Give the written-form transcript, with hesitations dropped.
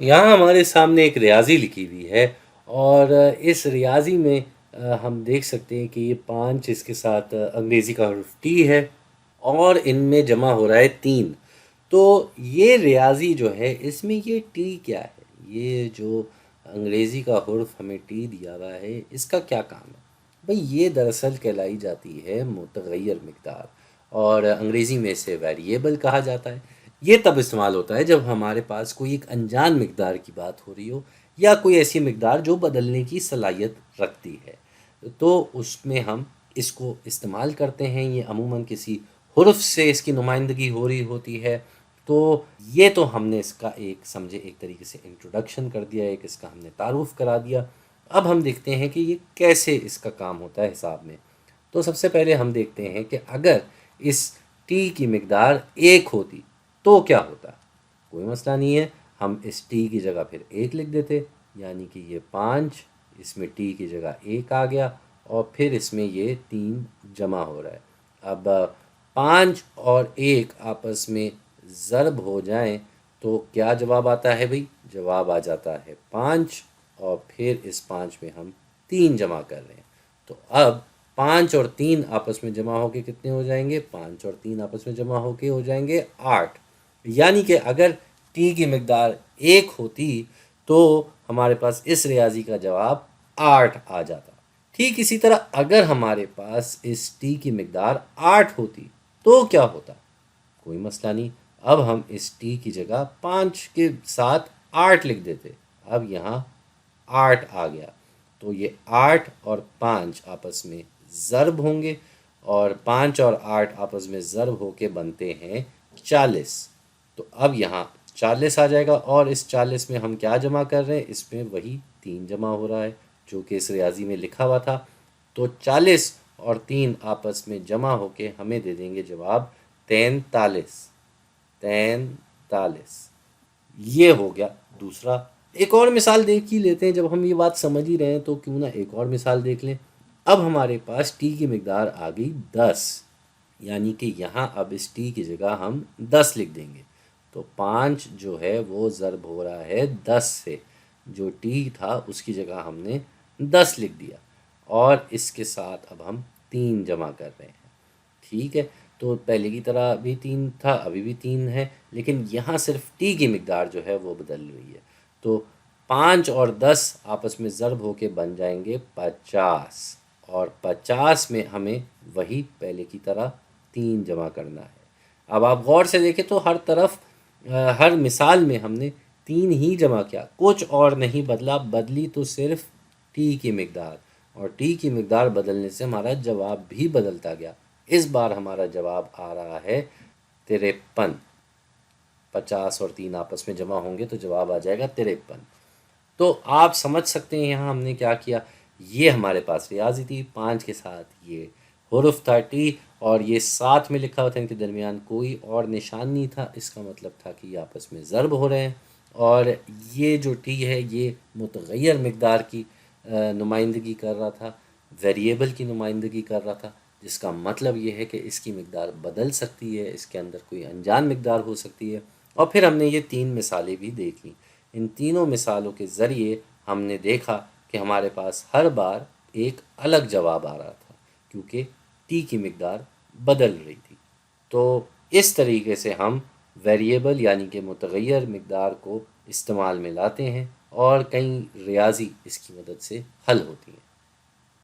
یہاں ہمارے سامنے ایک ریاضی لکھی ہوئی ہے، اور اس ریاضی میں ہم دیکھ سکتے ہیں کہ یہ 5 اس کے ساتھ انگریزی کا حرف ٹی ہے، اور ان میں جمع ہو رہا ہے 3۔ تو یہ ریاضی جو ہے اس میں یہ ٹی کیا ہے؟ یہ جو انگریزی کا حرف ہمیں ٹی دیا ہوا ہے، اس کا کیا کام ہے؟ بھئی یہ دراصل کہلائی جاتی ہے متغیر مقدار، اور انگریزی میں اسے ویریبل کہا جاتا ہے۔ یہ تب استعمال ہوتا ہے جب ہمارے پاس کوئی ایک انجان مقدار کی بات ہو رہی ہو، یا کوئی ایسی مقدار جو بدلنے کی صلاحیت رکھتی ہے، تو اس میں ہم اس کو استعمال کرتے ہیں۔ یہ عموماً کسی حرف سے اس کی نمائندگی ہو رہی ہوتی ہے۔ تو یہ تو ہم نے اس کا ایک سمجھے ایک طریقے سے انٹروڈکشن کر دیا، ایک اس کا ہم نے تعارف کرا دیا۔ اب ہم دیکھتے ہیں کہ یہ کیسے اس کا کام ہوتا ہے حساب میں۔ تو سب سے پہلے ہم دیکھتے ہیں کہ اگر اس ٹی کی مقدار 1 ہوتی تو کیا ہوتا؟ کوئی مسئلہ نہیں ہے، ہم اس ٹی کی جگہ پھر 1 لکھ دیتے، یعنی کہ یہ 5، اس میں ٹی کی جگہ 1 آ گیا، اور پھر اس میں یہ 3 جمع ہو رہا ہے۔ اب 5 اور 1 آپس میں ضرب ہو جائیں تو کیا جواب آتا ہے بھئی؟ جواب آ جاتا ہے 5، اور پھر اس 5 میں ہم 3 جمع کر رہے ہیں، تو اب 5 اور 3 آپس میں جمع ہو کے کتنے ہو جائیں گے؟ 5 اور 3 آپس میں جمع ہو کے ہو جائیں گے 8۔ یعنی کہ اگر ٹی کی مقدار 1 ہوتی تو ہمارے پاس اس ریاضی کا جواب 8 آ جاتا۔ ٹھیک اسی طرح اگر ہمارے پاس اس ٹی کی مقدار 8 ہوتی تو کیا ہوتا؟ کوئی مسئلہ نہیں، اب ہم اس ٹی کی جگہ 5 کے ساتھ 8 لکھ دیتے۔ اب یہاں 8 آ گیا، تو یہ 8 اور 5 آپس میں ضرب ہوں گے، اور 5 اور 8 آپس میں ضرب ہو کے بنتے ہیں 40۔ تو اب یہاں 40 آ جائے گا، اور اس 40 میں ہم کیا جمع کر رہے ہیں؟ اس میں وہی 3 جمع ہو رہا ہے جو کہ اس ریاضی میں لکھا ہوا تھا۔ تو 40 اور 3 آپس میں جمع ہو کے ہمیں دے دیں گے جواب 43۔ 43 یہ ہو گیا دوسرا۔ ایک اور مثال دیکھ ہی لیتے ہیں، جب ہم یہ بات سمجھ ہی رہے ہیں تو کیوں نہ ایک اور مثال دیکھ لیں۔ اب ہمارے پاس ٹی کی مقدار آ گئی 10، یعنی کہ یہاں اب اس ٹی کی جگہ ہم 10 لکھ دیں گے، تو 5 جو ہے وہ ضرب ہو رہا ہے 10 سے، جو ٹی تھا اس کی جگہ ہم نے 10 لکھ دیا، اور اس کے ساتھ اب ہم 3 جمع کر رہے ہیں۔ ٹھیک ہے، تو پہلے کی طرح بھی 3 تھا، ابھی بھی 3 ہے، لیکن یہاں صرف ٹی کی مقدار جو ہے وہ بدل ہوئی ہے۔ تو 5 اور 10 آپس میں ضرب ہو کے بن جائیں گے 50، اور 50 میں ہمیں وہی پہلے کی طرح 3 جمع کرنا ہے۔ اب آپ غور سے دیکھیں تو ہر طرف ہر مثال میں ہم نے 3 ہی جمع کیا، کچھ اور نہیں بدلا، بدلی تو صرف ٹی کی مقدار، اور ٹی کی مقدار بدلنے سے ہمارا جواب بھی بدلتا گیا۔ اس بار ہمارا جواب آ رہا ہے 53۔ 50 اور 3 آپس میں جمع ہوں گے تو جواب آ جائے گا 53۔ تو آپ سمجھ سکتے ہیں یہاں ہم نے کیا کیا۔ یہ ہمارے پاس ریاضی تھی، 5 کے ساتھ یہ حرف تھا ٹی، اور یہ ساتھ میں لکھا ہوا تھا، ان کے درمیان کوئی اور نشان نہیں تھا، اس کا مطلب تھا کہ یہ آپس میں ضرب ہو رہے ہیں۔ اور یہ جو ٹی ہے یہ متغیر مقدار کی نمائندگی کر رہا تھا، ویریبل کی نمائندگی کر رہا تھا، جس کا مطلب یہ ہے کہ اس کی مقدار بدل سکتی ہے، اس کے اندر کوئی انجان مقدار ہو سکتی ہے۔ اور پھر ہم نے یہ 3 مثالیں بھی دیکھ لیں۔ ان تینوں مثالوں کے ذریعے ہم نے دیکھا کہ ہمارے پاس ہر بار ایک الگ جواب آ رہا تھا، کیونکہ ٹی کی مقدار بدل رہی تھی۔ تو اس طریقے سے ہم ویریبل یعنی کہ متغیر مقدار کو استعمال میں لاتے ہیں، اور کئی ریاضی اس کی مدد سے حل ہوتی ہیں۔